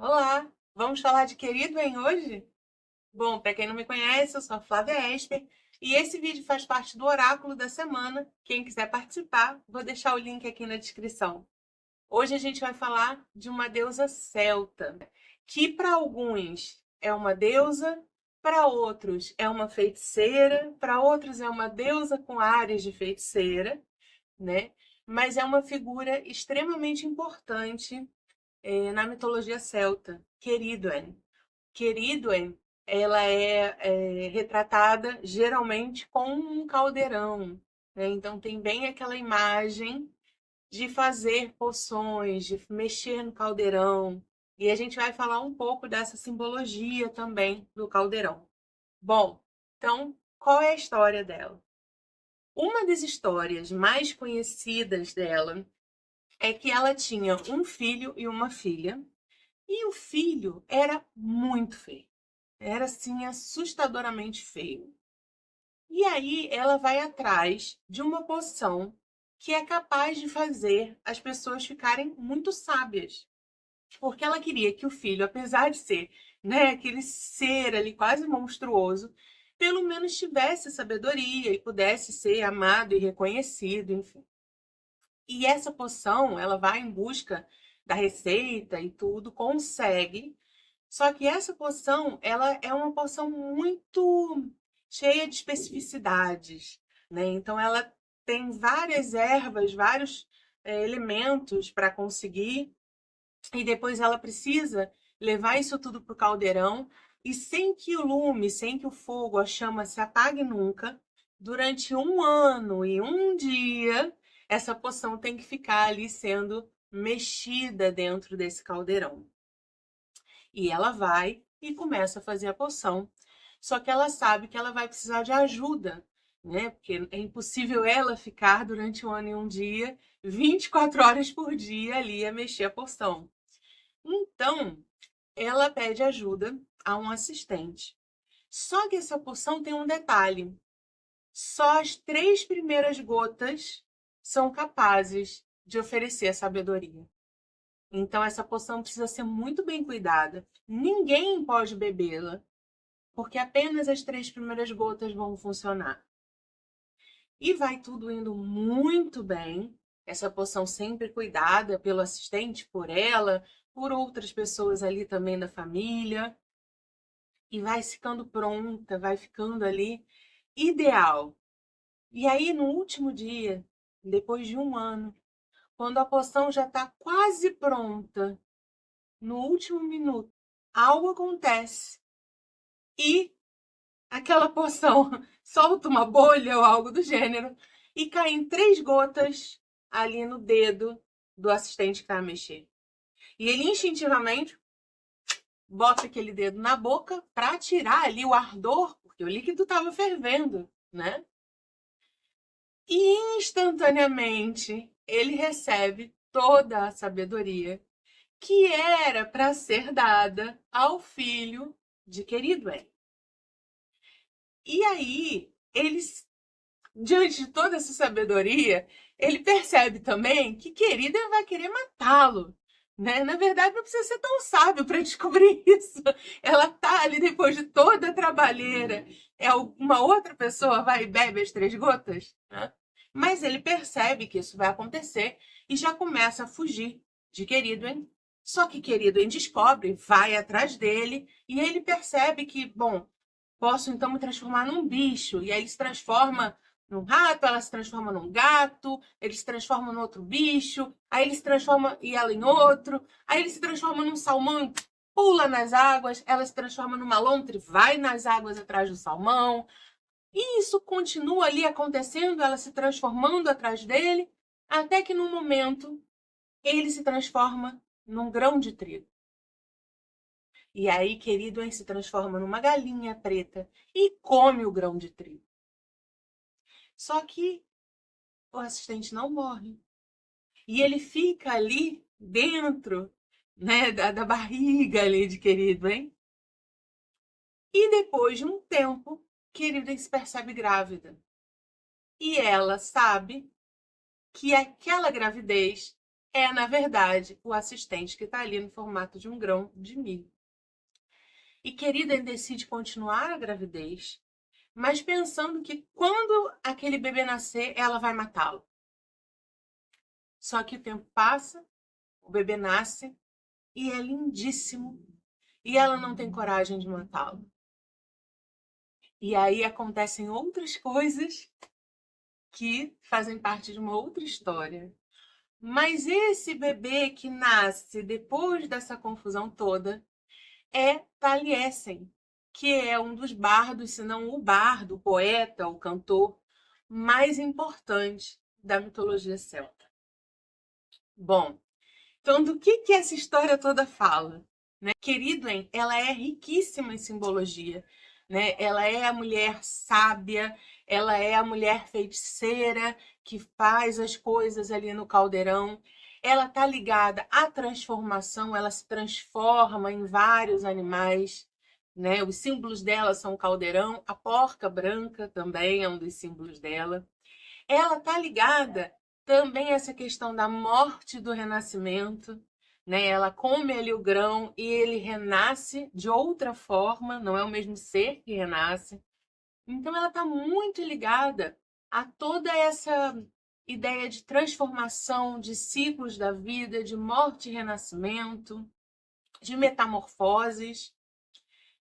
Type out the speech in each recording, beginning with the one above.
Olá, vamos falar de querido em hoje? Bom, para quem não me conhece, eu sou a Flávia Esper e esse vídeo faz parte do Oráculo da Semana. Quem quiser participar, vou deixar o link aqui na descrição. Hoje a gente vai falar de uma deusa celta, que para alguns é uma deusa, para outros é uma feiticeira, para outros é uma deusa com áreas de feiticeira, né? Mas é uma figura extremamente importante na mitologia celta, Queridoen. Queridoen, ela é retratada geralmente com um caldeirão, né? Então tem bem aquela imagem de fazer poções, de mexer no caldeirão. E a gente vai falar um pouco dessa simbologia também do caldeirão. Bom, então, qual é a história dela? Uma das histórias mais conhecidas dela é que ela tinha um filho e uma filha, e o filho era muito feio. Era assim assustadoramente feio. E aí ela vai atrás de uma poção que é capaz de fazer as pessoas ficarem muito sábias. Porque ela queria que o filho, apesar de ser, né, aquele ser ali quase monstruoso, pelo menos tivesse sabedoria e pudesse ser amado e reconhecido, enfim. E essa poção, ela vai em busca da receita e tudo, consegue. Só que essa poção, ela é uma poção muito cheia de especificidades, né? Então ela tem várias ervas, vários elementos para conseguir, e depois ela precisa levar isso tudo para o caldeirão e sem que o lume, sem que o fogo, a chama se apague nunca, durante um ano e um dia, essa poção tem que ficar ali sendo mexida dentro desse caldeirão. E ela vai e começa a fazer a poção. Só que ela sabe que ela vai precisar de ajuda, né? Porque é impossível ela ficar durante um ano e um dia, 24 horas por dia ali a mexer a poção. Então, ela pede ajuda a um assistente. Só que essa poção tem um detalhe: só as 3 primeiras gotas são capazes de oferecer a sabedoria. Então, essa poção precisa ser muito bem cuidada. Ninguém pode bebê-la, porque apenas as 3 primeiras gotas vão funcionar. E vai tudo indo muito bem. Essa poção sempre cuidada pelo assistente, por ela, por outras pessoas ali também da família. E vai ficando pronta, vai ficando ali ideal. E aí, no último dia, depois de um ano, quando a poção já está quase pronta, no último minuto, algo acontece e aquela poção solta uma bolha ou algo do gênero e caem 3 gotas ali no dedo do assistente que está a mexer. E ele instintivamente bota aquele dedo na boca para tirar ali o ardor, porque o líquido estava fervendo, né? E instantaneamente ele recebe toda a sabedoria que era para ser dada ao filho de Queridoen. E aí, eles, diante de toda essa sabedoria, ele percebe também que Queridoen vai querer matá-lo. Né? Na verdade, não precisa ser tão sábio para descobrir isso. Ela tá ali depois de toda a trabalheira. É uma outra pessoa vai e bebe as 3 gotas, né? Mas ele percebe que isso vai acontecer e já começa a fugir de Queridoen. Só que Queridoen descobre, vai atrás dele e ele percebe que, bom, posso então me transformar num bicho. E aí ele se transforma num rato, ela se transforma num gato, ele se transforma num outro bicho, aí ele se transforma e ela em outro, aí ele se transforma num salmão, pula nas águas, ela se transforma numa lontra, vai nas águas atrás do salmão. E isso continua ali acontecendo, ela se transformando atrás dele, até que num momento ele se transforma num grão de trigo. E aí, querido, ele se transforma numa galinha preta e come o grão de trigo. Só que o assistente não morre. E ele fica ali dentro, né, da barriga ali de querido, hein? E depois de um tempo, querida se percebe grávida. E ela sabe que aquela gravidez é, na verdade, o assistente que está ali no formato de um grão de milho. E Querida decide continuar a gravidez, mas pensando que quando aquele bebê nascer, ela vai matá-lo. Só que o tempo passa, o bebê nasce e é lindíssimo e ela não tem coragem de matá-lo. E aí acontecem outras coisas que fazem parte de uma outra história. Mas esse bebê que nasce depois dessa confusão toda é Taliesin, que é um dos bardos, se não o bardo, o poeta, o cantor mais importante da mitologia celta. Bom, então do que essa história toda fala? Né? Queridwen, ela é riquíssima em simbologia. Né? Ela é a mulher sábia, ela é a mulher feiticeira que faz as coisas ali no caldeirão. Ela está ligada à transformação, ela se transforma em vários animais. Né? Os símbolos dela são o caldeirão, a porca branca também é um dos símbolos dela. Ela está ligada também a essa questão da morte e do renascimento. Né? Ela come ali o grão e ele renasce de outra forma, não é o mesmo ser que renasce. Então ela está muito ligada a toda essa ideia de transformação, de ciclos da vida, de morte e renascimento, de metamorfoses.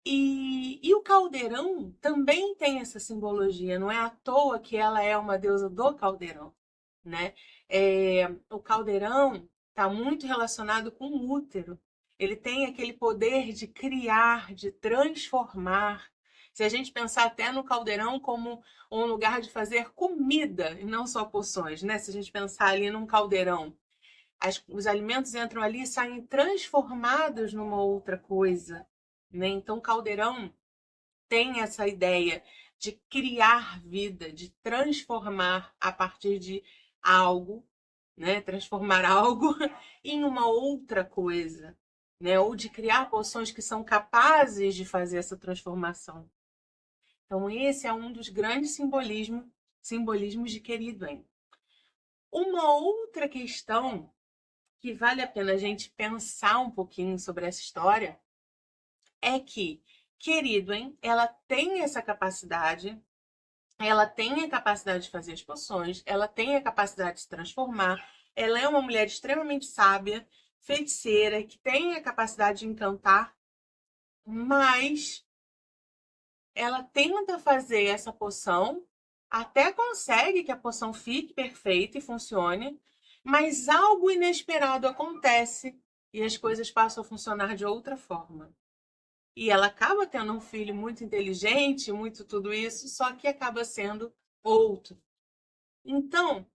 E o caldeirão também tem essa simbologia, não é à toa que ela é uma deusa do caldeirão. Né? O caldeirão está muito relacionado com o útero. Ele tem aquele poder de criar, de transformar. Se a gente pensar até no caldeirão como um lugar de fazer comida e não só poções, né? Se a gente pensar ali num caldeirão, os alimentos entram ali e saem transformados numa outra coisa. Né? Então, o caldeirão tem essa ideia de criar vida, de transformar a partir de algo, né? Transformar algo em uma outra coisa, né? Ou de criar poções que são capazes de fazer essa transformação. Então, esse é um dos grandes simbolismos de Queridwen. Uma outra questão que vale a pena a gente pensar um pouquinho sobre essa história é que Queridwen, ela tem essa capacidade, ela tem a capacidade de fazer as poções, ela tem a capacidade de se transformar, ela é uma mulher extremamente sábia, feiticeira, que tem a capacidade de encantar, mas ela tenta fazer essa poção, até consegue que a poção fique perfeita e funcione, mas algo inesperado acontece e as coisas passam a funcionar de outra forma. E ela acaba tendo um filho muito inteligente, muito tudo isso, só que acaba sendo outro. Então,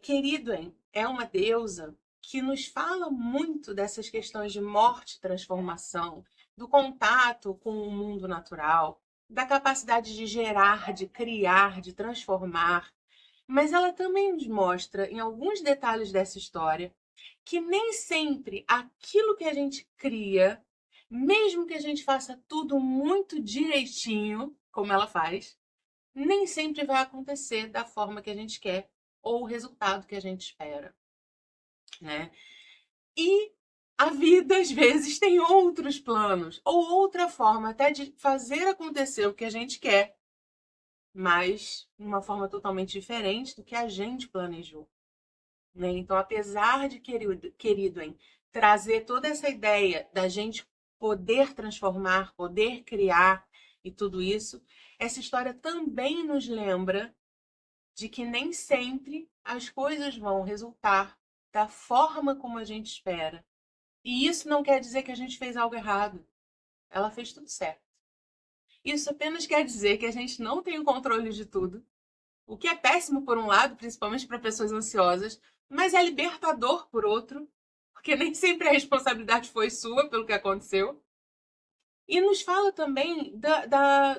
Queridwen é uma deusa que nos fala muito dessas questões de morte e transformação, do contato com o mundo natural, da capacidade de gerar, de criar, de transformar. Mas ela também nos mostra, em alguns detalhes dessa história, que nem sempre aquilo que a gente cria, mesmo que a gente faça tudo muito direitinho, como ela faz, nem sempre vai acontecer da forma que a gente quer ou o resultado que a gente espera, né? E a vida, às vezes, tem outros planos ou outra forma até de fazer acontecer o que a gente quer, mas de uma forma totalmente diferente do que a gente planejou. Né? Então, apesar de Queridwen trazer toda essa ideia da gente poder transformar, poder criar e tudo isso, essa história também nos lembra de que nem sempre as coisas vão resultar da forma como a gente espera. E isso não quer dizer que a gente fez algo errado. Ela fez tudo certo. Isso apenas quer dizer que a gente não tem o controle de tudo, o que é péssimo por um lado, principalmente para pessoas ansiosas, mas é libertador por outro, porque nem sempre a responsabilidade foi sua pelo que aconteceu. E nos fala também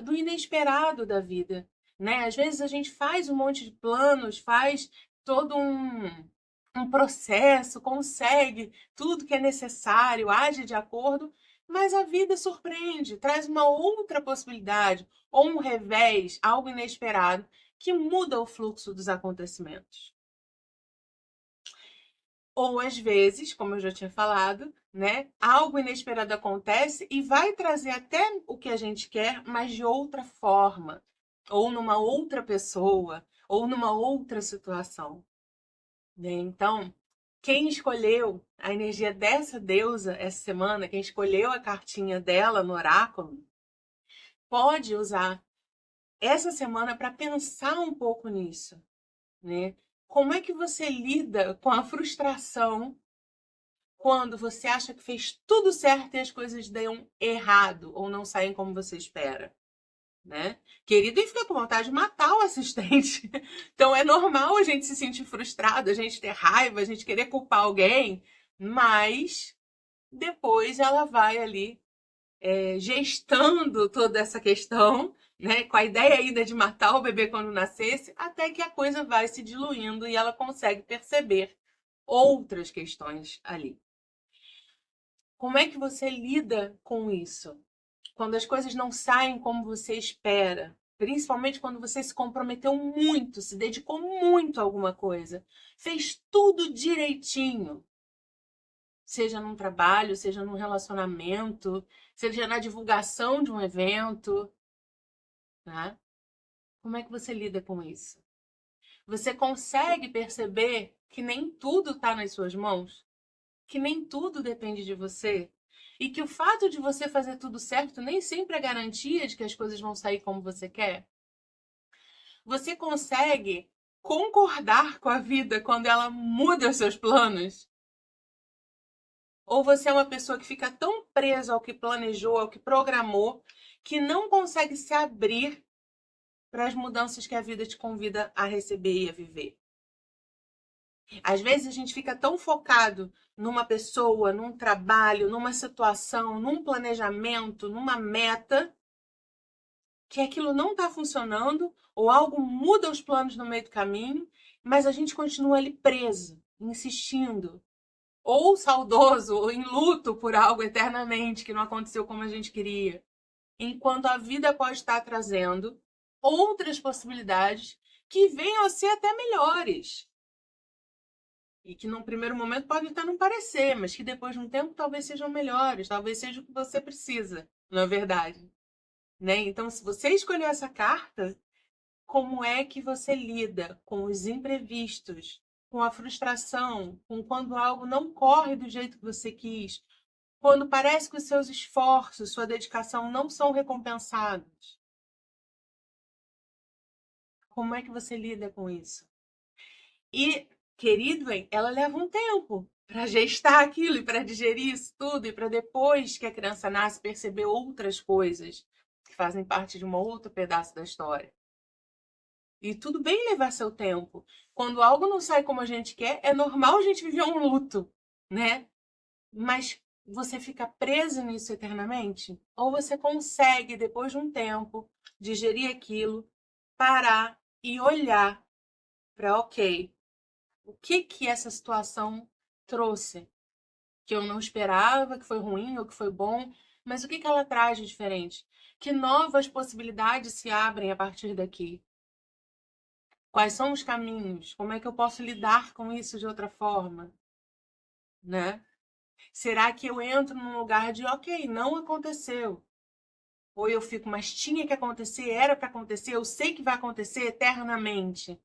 do inesperado da vida. Né? Às vezes a gente faz um monte de planos, faz todo um processo, consegue tudo que é necessário, age de acordo, mas a vida surpreende, traz uma outra possibilidade, ou um revés, algo inesperado, que muda o fluxo dos acontecimentos. Ou às vezes, como eu já tinha falado, né, algo inesperado acontece e vai trazer até o que a gente quer, mas de outra forma, ou numa outra pessoa, ou numa outra situação, né? Então, quem escolheu a energia dessa deusa essa semana, quem escolheu a cartinha dela no oráculo, pode usar essa semana para pensar um pouco nisso, né? Como é que você lida com a frustração quando você acha que fez tudo certo e as coisas dão errado ou não saem como você espera, né? Querido, e fica com vontade de matar o assistente. Então é normal a gente se sentir frustrado, a gente ter raiva, a gente querer culpar alguém, mas depois ela vai ali gestando toda essa questão, né, com a ideia ainda de matar o bebê quando nascesse, até que a coisa vai se diluindo e ela consegue perceber outras questões ali. Como é que você lida com isso? Quando as coisas não saem como você espera, principalmente quando você se comprometeu muito, se dedicou muito a alguma coisa, fez tudo direitinho, seja num trabalho, seja num relacionamento, seja na divulgação de um evento, né? Como é que você lida com isso? Você consegue perceber que nem tudo está nas suas mãos? Que nem tudo depende de você? E que o fato de você fazer tudo certo nem sempre é garantia de que as coisas vão sair como você quer? Você consegue concordar com a vida quando ela muda os seus planos? Ou você é uma pessoa que fica tão presa ao que planejou, ao que programou, que não consegue se abrir para as mudanças que a vida te convida a receber e a viver? Às vezes a gente fica tão focado numa pessoa, num trabalho, numa situação, num planejamento, numa meta, que aquilo não está funcionando, ou algo muda os planos no meio do caminho, mas a gente continua ali preso, insistindo, ou saudoso, ou em luto por algo eternamente que não aconteceu como a gente queria. Enquanto a vida pode estar trazendo outras possibilidades que venham a ser até melhores. E que num primeiro momento podem até não parecer, mas que depois de um tempo talvez sejam melhores, talvez seja o que você precisa, na verdade. Né? Então, se você escolheu essa carta, como é que você lida com os imprevistos, com a frustração, com quando algo não corre do jeito que você quis, quando parece que os seus esforços, sua dedicação não são recompensados? Como é que você lida com isso? E, querido, ela leva um tempo para gestar aquilo e para digerir isso tudo e para depois que a criança nasce perceber outras coisas que fazem parte de um outro pedaço da história. E tudo bem levar seu tempo. Quando algo não sai como a gente quer, é normal a gente viver um luto, né? Mas você fica preso nisso eternamente? Ou você consegue, depois de um tempo, digerir aquilo, parar e olhar para, ok, o que que essa situação trouxe? Que eu não esperava, que foi ruim ou que foi bom, mas o que que ela traz de diferente? Que novas possibilidades se abrem a partir daqui? Quais são os caminhos? Como é que eu posso lidar com isso de outra forma, né? Será que eu entro num lugar de, ok, não aconteceu? Ou eu fico, mas tinha que acontecer, era para acontecer, eu sei que vai acontecer eternamente,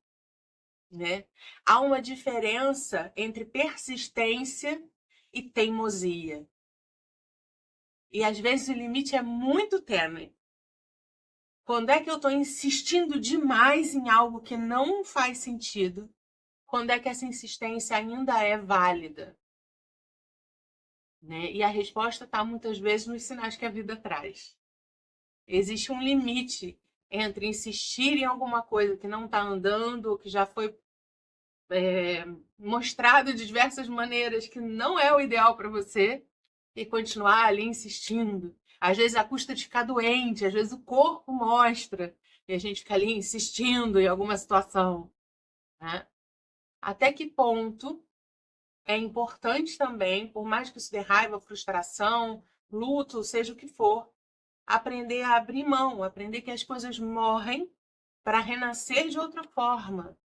né? Há uma diferença entre persistência e teimosia. E às vezes o limite é muito tênue. Quando é que eu estou insistindo demais em algo que não faz sentido? Quando é que essa insistência ainda é válida? Né? E a resposta está muitas vezes nos sinais que a vida traz. Existe um limite entre insistir em alguma coisa que não está andando, ou que já foi mostrado de diversas maneiras que não é o ideal para você, e continuar ali insistindo. Às vezes a custa de ficar doente, às vezes o corpo mostra, e a gente fica ali insistindo em alguma situação. Né? Até que ponto é importante também, por mais que isso dê raiva, frustração, luto, seja o que for, aprender a abrir mão, aprender que as coisas morrem para renascer de outra forma.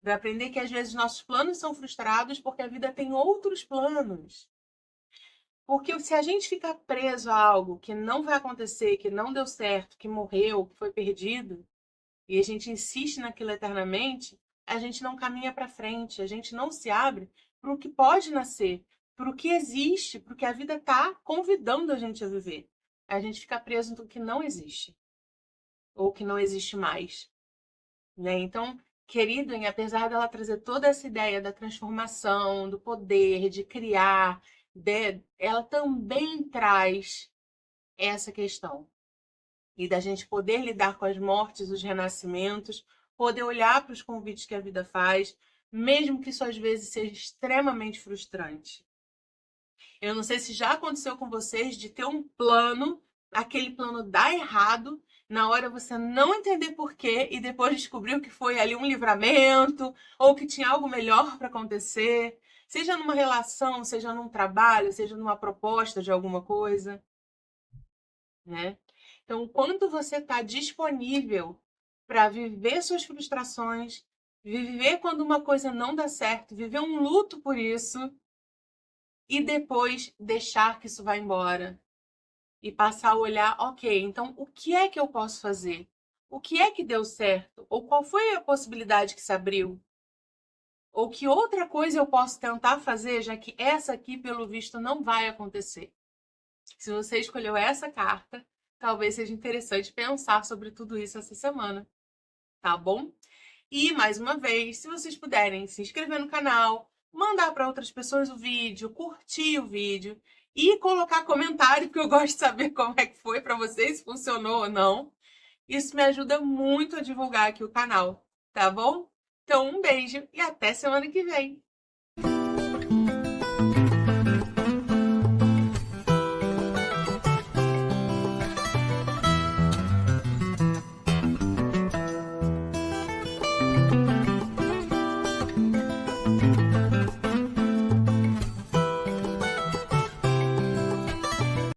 Vai aprender que às vezes nossos planos são frustrados porque a vida tem outros planos. Porque se a gente ficar preso a algo que não vai acontecer, que não deu certo, que morreu, que foi perdido, e a gente insiste naquilo eternamente, a gente não caminha para frente, a gente não se abre para o que pode nascer, para o que existe, para o que a vida está convidando a gente a viver. A gente fica preso no que não existe, ou que não existe mais. Né? Então, querido, apesar dela trazer toda essa ideia da transformação, do poder, de criar, ela também traz essa questão. E da gente poder lidar com as mortes, os renascimentos, poder olhar para os convites que a vida faz, mesmo que isso às vezes seja extremamente frustrante. Eu não sei se já aconteceu com vocês de ter um plano, aquele plano dar errado, na hora você não entender por quê e depois descobriu que foi ali um livramento ou que tinha algo melhor para acontecer, seja numa relação, seja num trabalho, seja numa proposta de alguma coisa, né? Então, quando você está disponível para viver suas frustrações, viver quando uma coisa não dá certo, viver um luto por isso e depois deixar que isso vá embora e passar a olhar, ok, então o que é que eu posso fazer? O que é que deu certo? Ou qual foi a possibilidade que se abriu? Ou que outra coisa eu posso tentar fazer, já que essa aqui, pelo visto, não vai acontecer? Se você escolheu essa carta, talvez seja interessante pensar sobre tudo isso essa semana, tá bom? E, mais uma vez, se vocês puderem se inscrever no canal, mandar para outras pessoas o vídeo, curtir o vídeo e colocar comentário, porque eu gosto de saber como é que foi para vocês, se funcionou ou não. Isso me ajuda muito a divulgar aqui o canal, tá bom? Então, um beijo e até semana que vem!